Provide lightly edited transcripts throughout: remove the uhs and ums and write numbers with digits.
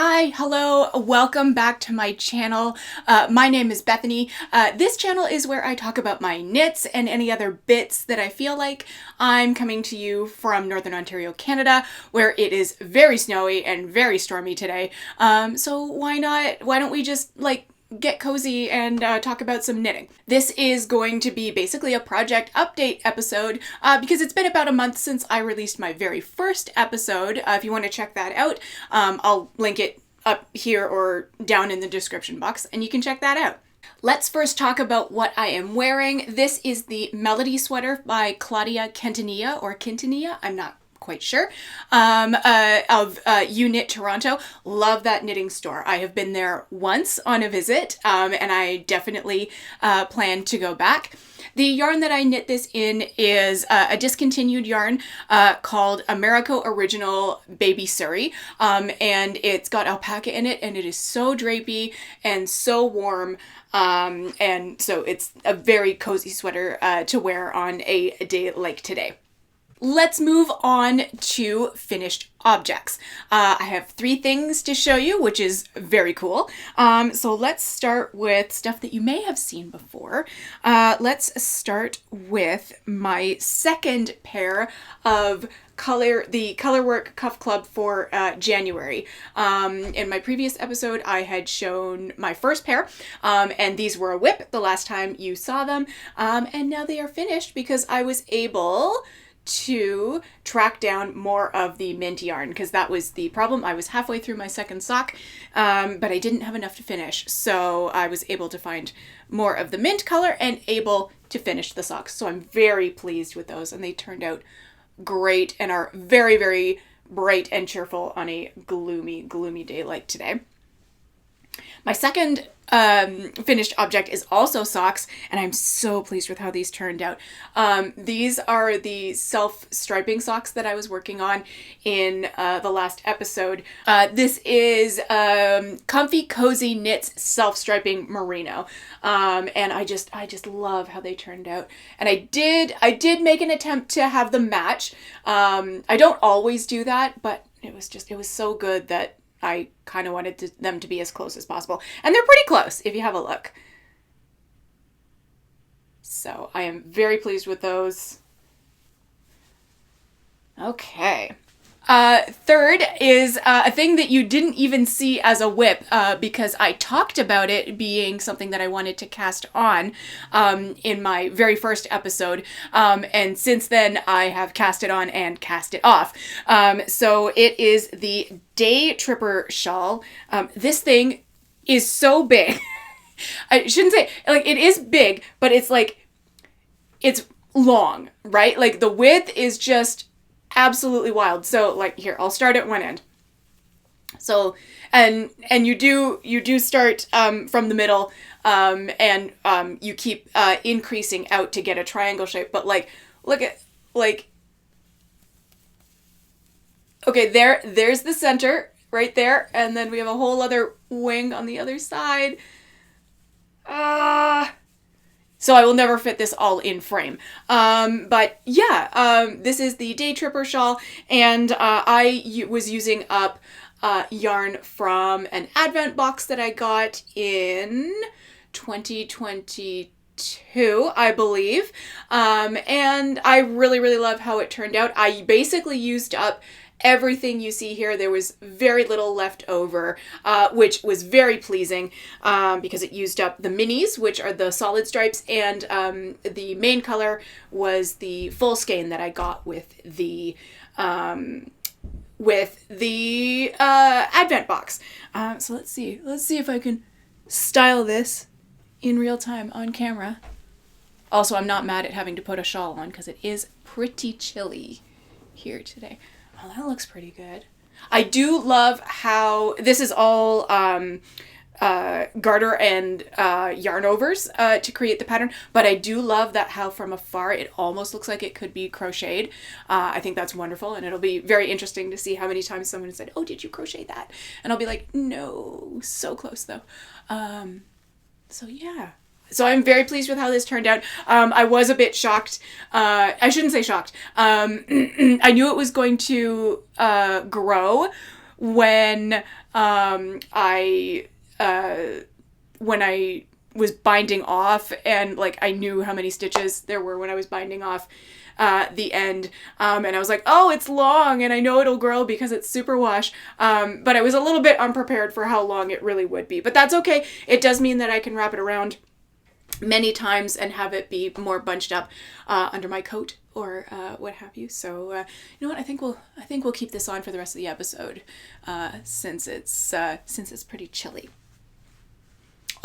Hi, hello, welcome back to my channel. My name is Bethany. This channel is where I talk about my knits and any other bits that I feel like. I'm coming to you from Northern Ontario, Canada, where it is very snowy and very stormy today. So why don't we just get cozy and talk about some knitting. This is going to be basically a project update episode because it's been about a month since I released my very first episode. If you want to check that out, I'll link it up here or down in the description box and you can check that out. Let's first talk about what I am wearing. This is the Melody sweater by Claudia Quintanilla or Quintanilla, I'm not quite sure, of Uknit Toronto. Love that knitting store. I have been there once on a visit, and I definitely plan to go back. The yarn that I knit this in is a discontinued yarn called Americo Original Baby Surrey, and it's got alpaca in it, and it is so drapey and so warm, and so it's a very cozy sweater to wear on a day like today. Let's move on to finished objects. I have 3 things to show you, which is very cool. So let's start with stuff that you may have seen before. Let's start with my second pair of the Colorwork Cuff Club for January. In my previous episode, I had shown my first pair, and these were a whip the last time you saw them, and now they are finished because I was able to track down more of the mint yarn because that was the problem. I was halfway through my second sock, but I didn't have enough to finish. So I was able to find more of the mint color and able to finish the socks. So I'm very pleased with those and they turned out great and are very, very bright and cheerful on a gloomy, gloomy day like today. My second finished object is also socks, and I'm so pleased with how these turned out. These are the self-striping socks that I was working on in the last episode. This is Comfy Cozy Knits Self-Striping Merino, and I just love how they turned out. And I did make an attempt to have them match. I don't always do that, but it was so good that I kind of wanted them to be as close as possible. And they're pretty close if you have a look. So I am very pleased with those. Okay. Third is a thing that you didn't even see as a whip because I talked about it being something that I wanted to cast on in my very first episode. And since then I have cast it on and cast it off. So it is the Day Tripper shawl. This thing is so big. I shouldn't say, it is big, but it's long, right? Like the width is just absolutely wild. So here, I'll start at one end. So, and you do start from the middle, and you keep increasing out to get a triangle shape. But look at okay, there's the center right there, and then we have a whole other wing on the other side. So I will never fit this all in frame. But yeah, this is the Day Tripper shawl, and I was using up yarn from an advent box that I got in 2022, I believe. And I really, really love how it turned out. I basically used up everything you see here. There was very little left over, which was very pleasing because it used up the minis, which are the solid stripes, and the main color was the full skein that I got with the advent box. So let's see if I can style this in real time on camera. Also, I'm not mad at having to put a shawl on because it is pretty chilly here today. Oh, that looks pretty good. I do love how this is all garter and yarn overs to create the pattern, but I do love that how from afar it almost looks like it could be crocheted. I think that's wonderful, and it'll be very interesting to see how many times someone said, "Oh, did you crochet that?" And I'll be like, "No, so close though." So yeah. So I'm very pleased with how this turned out. I was a bit shocked. I shouldn't say shocked. I knew it was going to grow when When I was binding off, and like I knew how many stitches there were when I was binding off the end, and I was like, oh, it's long, and I know it'll grow because it's superwash, but I was a little bit unprepared for how long it really would be. But that's okay. It does mean that I can wrap it around many times and have it be more bunched up under my coat or what have you. So you know what? I think we'll keep this on for the rest of the episode since it's pretty chilly.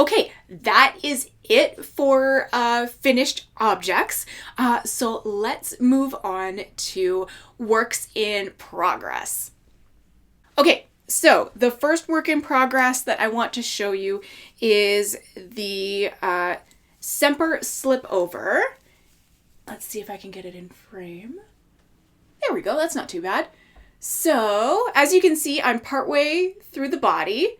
Okay, that is it for finished objects. So let's move on to works in progress. Okay, so the first work in progress that I want to show you is the Semper Slip Over. Let's see if I can get it in frame. There we go, that's not too bad. So, as you can see, I'm partway through the body.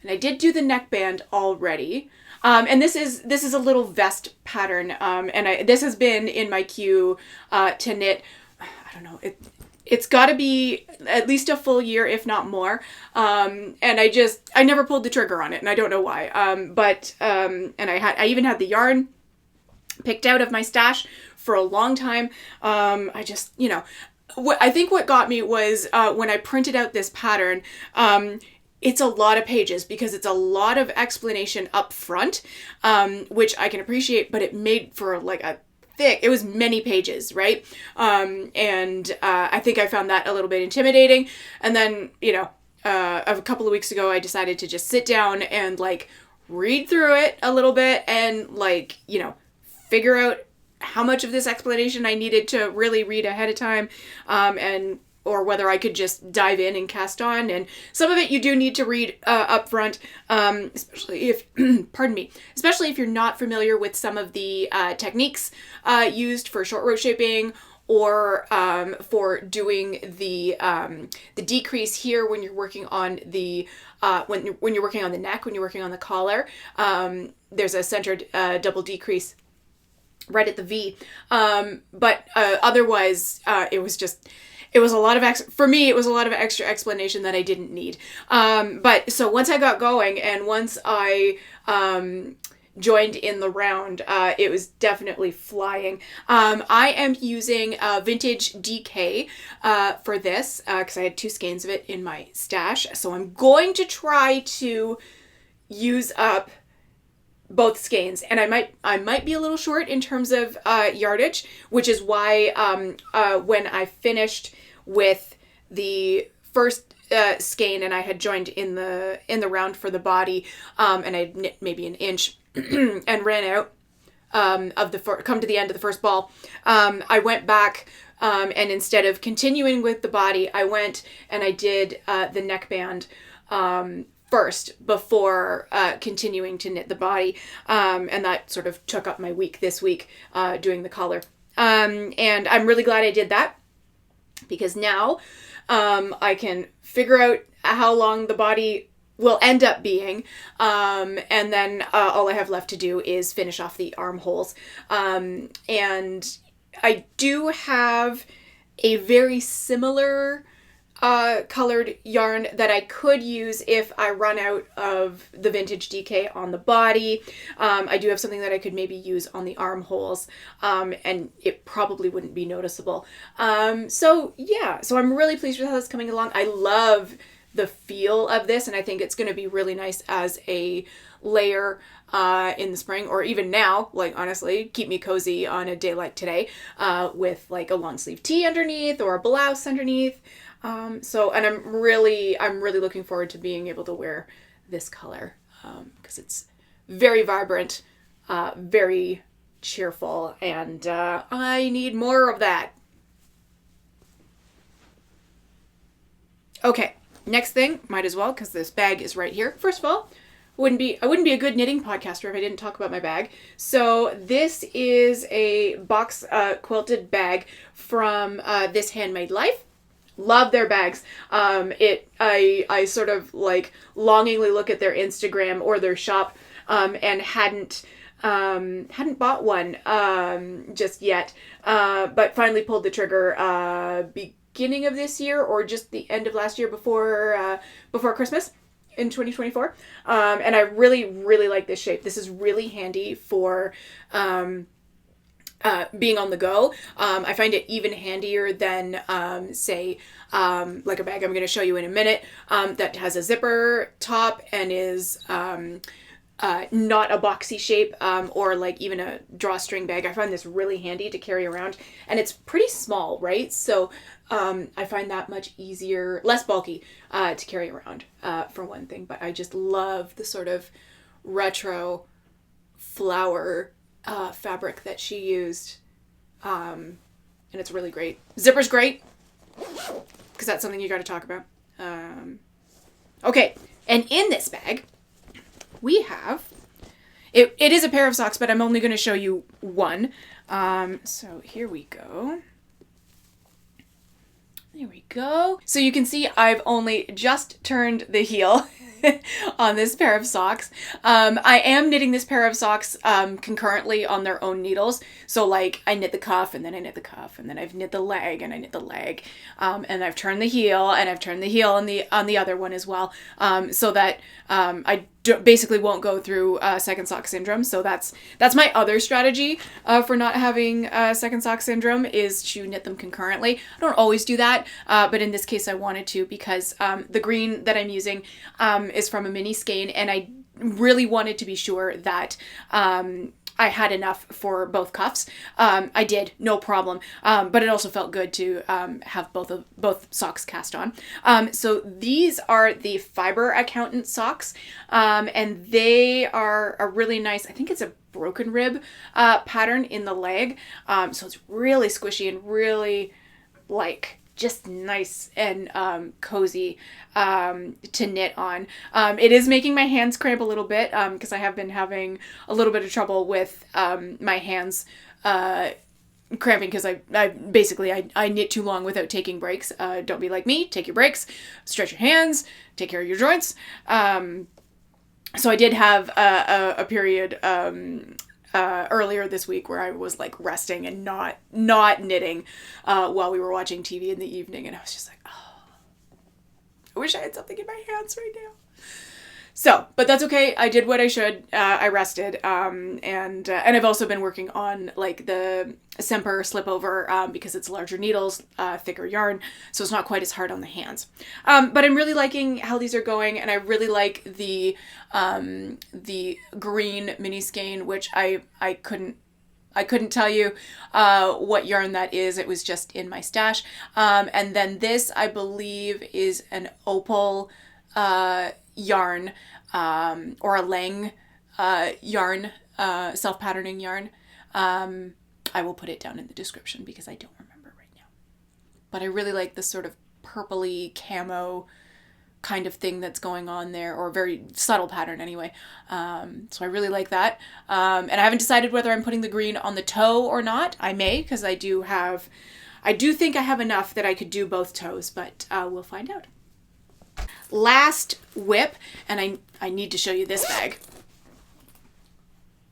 And I did do the neckband already. And this is a little vest pattern. And this has been in my queue to knit. I don't know. It's got to be at least a full year, if not more. And I never pulled the trigger on it, and I don't know why. And I even had the yarn picked out of my stash for a long time. I just, I think what got me was when I printed out this pattern. It's a lot of pages because it's a lot of explanation up front, which I can appreciate, but it made for like it was many pages, right? And I think I found that a little bit intimidating. And then, a couple of weeks ago, I decided to just sit down and like read through it a little bit and like, figure out how much of this explanation I needed to really read ahead of time, or whether I could just dive in and cast on. And some of it you do need to read up front, especially if, especially if you're not familiar with some of the techniques used for short row shaping, or for doing the decrease here when you're working on the when you're working on the neck, when you're working on the collar. There's a centered double decrease right at the V. But otherwise, it was a lot of for me, it was a lot of extra explanation that I didn't need. But so once I got going and once I joined in the round, it was definitely flying. I am using Vintage DK for this because I had 2 skeins of it in my stash. So I'm going to try to use up both skeins, and I might be a little short in terms of yardage, which is why when I finished with the first skein and I had joined in the round for the body, and I knit maybe an inch and ran out come to the end of the first ball, I went back and instead of continuing with the body, I went and I did the neckband first before continuing to knit the body, and that sort of took up my week this week doing the collar, and I'm really glad I did that because now I can figure out how long the body will end up being, and then all I have left to do is finish off the armholes, and I do have a very similar colored yarn that I could use if I run out of the Vintage DK on the body. I do have something that I could maybe use on the armholes, and it probably wouldn't be noticeable. So I'm really pleased with how that's coming along. I love the feel of this, and I think it's going to be really nice as a layer in the spring, or even now, like honestly, keep me cozy on a day like today, with like a long sleeve tee underneath or a blouse underneath. And I'm really looking forward to being able to wear this color, because it's very vibrant, very cheerful, and I need more of that. Okay, next thing, might as well, because this bag is right here. First of all, I wouldn't be a good knitting podcaster if I didn't talk about my bag. So this is a box quilted bag from This Handmade Life. Love their bags. I sort of like longingly look at their Instagram or their shop, and hadn't Hadn't bought one just yet, but finally pulled the trigger beginning of this year or just the end of last year before Christmas in 2024. And I really, really like this shape. This is really handy for being on the go. I find it even handier than, say, like a bag I'm going to show you in a minute, that has a zipper top and is not a boxy shape, or like even a drawstring bag. I find this really handy to carry around, and it's pretty small, right? So I find that much easier, less bulky to carry around, for one thing. But I just love the sort of retro flower fabric that she used, and it's really great. Zipper's great because that's something you got to talk about. Okay, and in this bag we have it is a pair of socks, but I'm only going to show you one. So here we go. There we go. So you can see I've only just turned the heel on this pair of socks. I am knitting this pair of socks concurrently on their own needles. So like I knit the cuff and then I knit the cuff and then I've knit the leg and I knit the leg. And I've turned the heel and I've turned the heel on the other one as well. So that I basically won't go through second sock syndrome. So that's my other strategy for not having second sock syndrome, is to knit them concurrently. I don't always do that, but in this case I wanted to because the green that I'm using is from a mini skein, and I really wanted to be sure that I had enough for both cuffs. I did, no problem. But it also felt good to have both socks cast on. So these are the Fiber Accountant socks, and they are a really nice, I think it's a broken rib pattern in the leg. So it's really squishy and really like just nice and cozy to knit on. It is making my hands cramp a little bit because I have been having a little bit of trouble with my hands cramping because I basically knit too long without taking breaks. Don't be like me, take your breaks, stretch your hands, take care of your joints. So I did have a period earlier this week where I was like resting and not knitting while we were watching TV in the evening, and I was just like, oh, I wish I had something in my hands right now. So, but that's okay. I did what I should. I rested, and I've also been working on like the Semper slip over because it's larger needles, thicker yarn, so it's not quite as hard on the hands. But I'm really liking how these are going, and I really like the green mini skein, which I couldn't tell you what yarn that is. It was just in my stash. And then this, I believe, is an opal yarn, or a Lang yarn, self-patterning yarn. I will put it down in the description because I don't remember right now. But I really like this sort of purpley camo kind of thing that's going on there, or very subtle pattern anyway. So I really like that. And I haven't decided whether I'm putting the green on the toe or not. I may, because I do think I have enough that I could do both toes, but we'll find out. Last whip, and I need to show you this bag.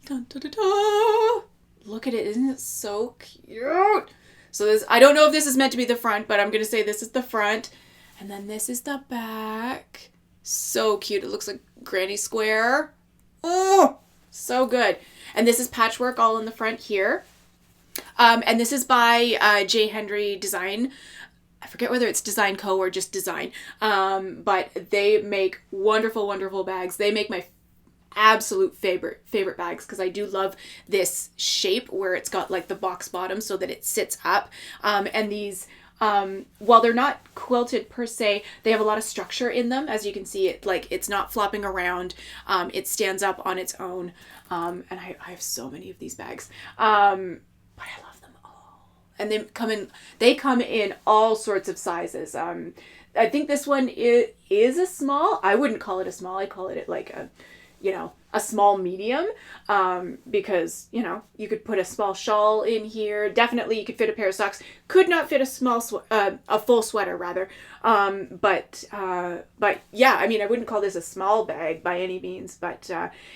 Dun, dun, dun, dun. Look at it, isn't it so cute? So this, I don't know if this is meant to be the front, but I'm gonna say this is the front, and then this is the back. So cute. It looks like Granny Square. Oh, so good. And this is patchwork all in the front here. And this is by J. Henry Design. I forget whether it's Design Co. or just Design, but they make wonderful, wonderful bags. They make my absolute favorite bags because I do love this shape where it's got like the box bottom so that it sits up. And these, while they're not quilted per se, they have a lot of structure in them. As you can see, it's not flopping around. It stands up on its own. And I have so many of these bags. But I love them all. And they come in all sorts of sizes. I think this one is a small. I wouldn't call it a small. I call it like a small medium, because, you could put a small shawl in here. Definitely you could fit a pair of socks. Could not fit a full sweater rather. But yeah, I wouldn't call this a small bag by any means, but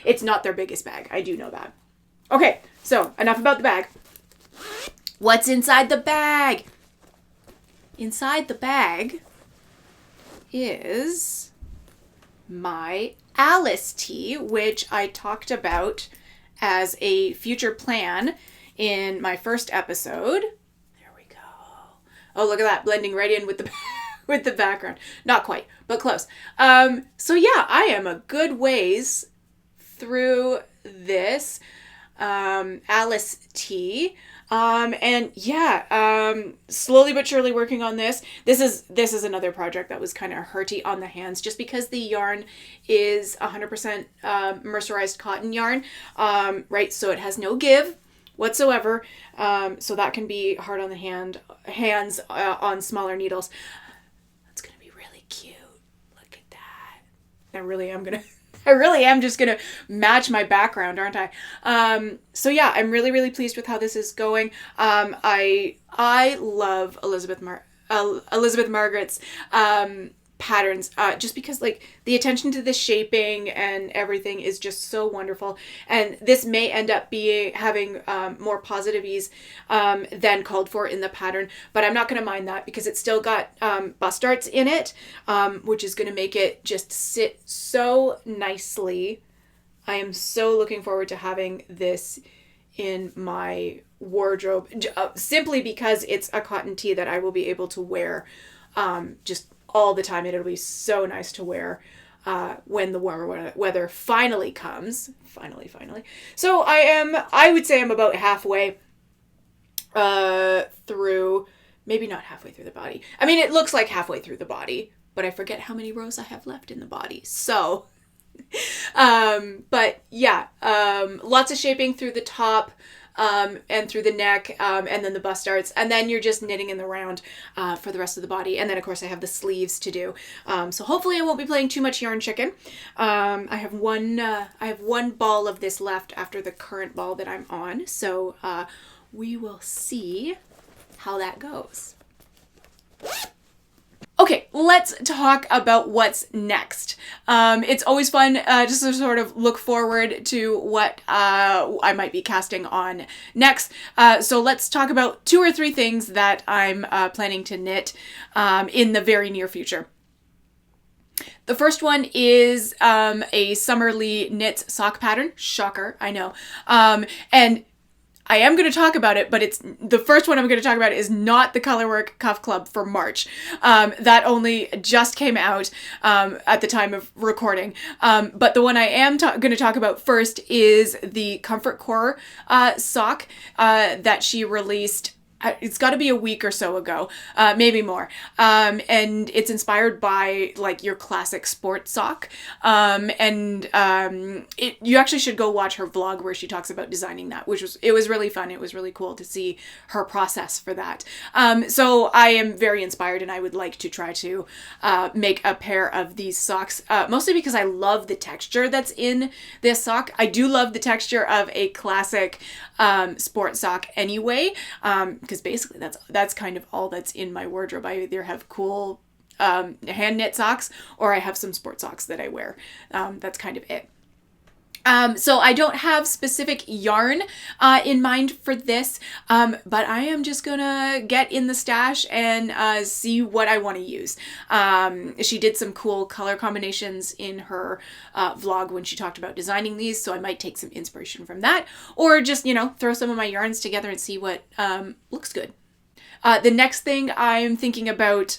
it's not their biggest bag. I do know that. Okay, so enough about the bag. What's inside the bag? Inside the bag is my Alice tea, which I talked about as a future plan in my first episode. There we go. Oh, look at that, blending right in with the with the background. Not quite, but close. So yeah, I am a good ways through this Alice tea. And yeah, slowly but surely working on this. This is another project that was kind of hurty on the hands, just because the yarn is 100% mercerized cotton yarn, right? So it has no give whatsoever. So that can be hard on the hands on smaller needles. That's gonna be really cute. Look at that. I really am just gonna match my background, aren't I? So yeah, I'm really, really pleased with how this is going. I love Elizabeth Margaret's patterns, just because like the attention to the shaping and everything is just so wonderful. And this may end up having more positive ease than called for in the pattern, but I'm not going to mind that because it's still got bust darts in it, which is going to make it just sit so nicely. I am so looking forward to having this in my wardrobe, simply because it's a cotton tee that I will be able to wear just all the time. It'll be so nice to wear when the warmer weather finally comes. Finally. So I would say I'm about halfway through, maybe not halfway through the body. I mean, it looks like halfway through the body, but I forget how many rows I have left in the body. So, but yeah, lots of shaping through the top, and through the neck, and then the bust darts, and then you're just knitting in the round for the rest of the body. And then of course I have the sleeves to do. So hopefully I won't be playing too much yarn chicken. I have one ball of this left after the current ball that I'm on. So we will see how that goes. Okay, let's talk about what's next. It's always fun just to sort of look forward to what I might be casting on next. So let's talk about 2 or 3 things that I'm planning to knit in the very near future. The first one is a Summerlee Knits sock pattern. Shocker, I know. And I am going to talk about it, but it's the first one I'm going to talk about is not the Colorwork Cuff Club for March. That only just came out at the time of recording. But the one I am going to talk about first is the Comfort Core sock that she released. It's got to be a week or so ago, maybe more. And it's inspired by like your classic sports sock. You actually should go watch her vlog where she talks about designing that, it was really fun. It was really cool to see her process for that. So I am very inspired, and I would like to try to make a pair of these socks, mostly because I love the texture that's in this sock. I do love the texture of a classic sport sock anyway, because basically that's kind of all that's in my wardrobe. I either have cool hand knit socks, or I have some sport socks that I wear. That's kind of it. So I don't have specific yarn in mind for this, but I am just gonna get in the stash and see what I want to use. She did some cool color combinations in her vlog when she talked about designing these, so I might take some inspiration from that, or just, throw some of my yarns together and see what looks good. The next thing I'm thinking about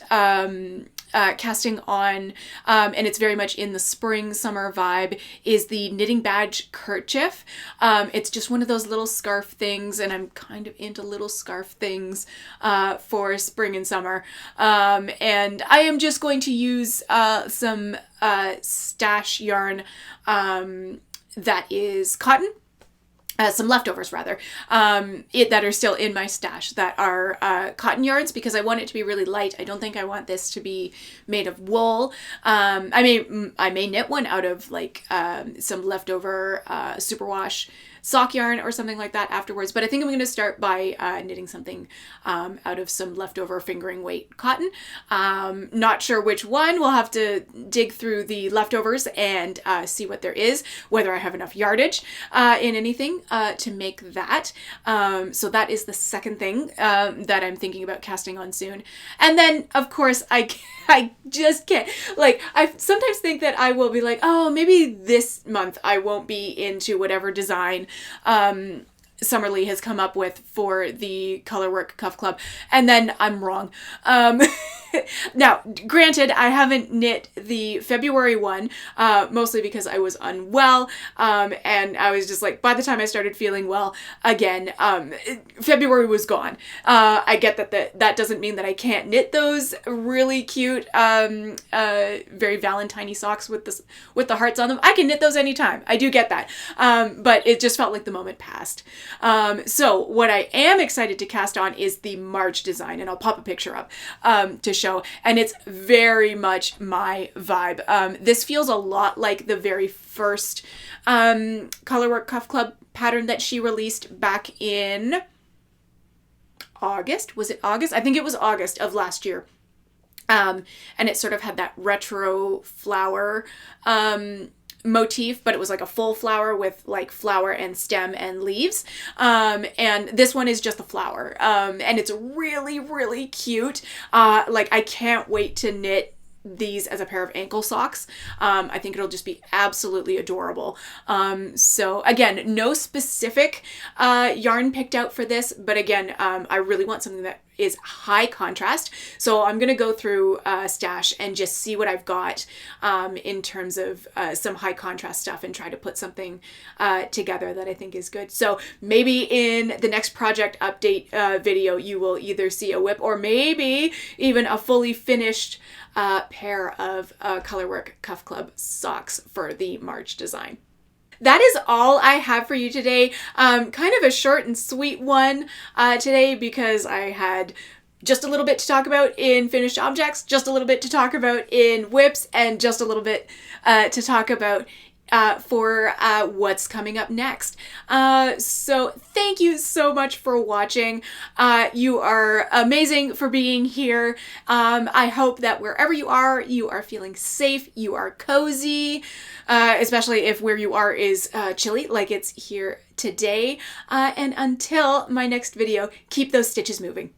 casting on, and it's very much in the spring summer vibe, is the Knitting Badge kerchief. It's just one of those little scarf things, and I'm kind of into little scarf things for spring and summer. And I am just going to use some stash yarn that is cotton. Some leftovers rather, that are still in my stash that are cotton yarns, because I want it to be really light. I don't think I want this to be made of wool. I may knit one out of like some leftover superwash sock yarn or something like that afterwards. But I think I'm going to start by knitting something out of some leftover fingering weight cotton. Not sure which one. We'll have to dig through the leftovers and see what there is, whether I have enough yardage in anything to make that. So that is the second thing that I'm thinking about casting on soon. And then, of course, I just can't, like, I sometimes think that I will be like, oh, maybe this month I won't be into whatever design Summerlee has come up with for the Colorwork Cuff Club, and then I'm wrong. Now, granted, I haven't knit the February one, mostly because I was unwell, and I was just like, by the time I started feeling well again, February was gone. I get that doesn't mean that I can't knit those really cute, very Valentine-y socks with the hearts on them. I can knit those anytime. I do get that. But it just felt like the moment passed. So what I am excited to cast on is the March design, and I'll pop a picture up to show, and it's very much my vibe. This feels a lot like the very first Colorwork Cuff Club pattern that she released back in August. Was it August? I think it was August of last year. And it sort of had that retro flower motif, but it was like a full flower with like flower and stem and leaves. And this one is just a flower. And it's really, really cute. Like, I can't wait to knit these as a pair of ankle socks. I think it'll just be absolutely adorable. So again, no specific yarn picked out for this, but again, I really want something that is high contrast. So I'm gonna go through Stash and just see what I've got in terms of some high contrast stuff and try to put something together that I think is good. So maybe in the next project update video, you will either see a WIP or maybe even a fully finished pair of Colorwork Cuff Club socks for the March design. That is all I have for you today. Kind of a short and sweet one today because I had just a little bit to talk about in finished objects, just a little bit to talk about in WIPs, and just a little bit to talk about for what's coming up next. So thank you so much for watching. You are amazing for being here. I hope that wherever you are feeling safe, you are cozy, especially if where you are is chilly like it's here today. And until my next video, keep those stitches moving.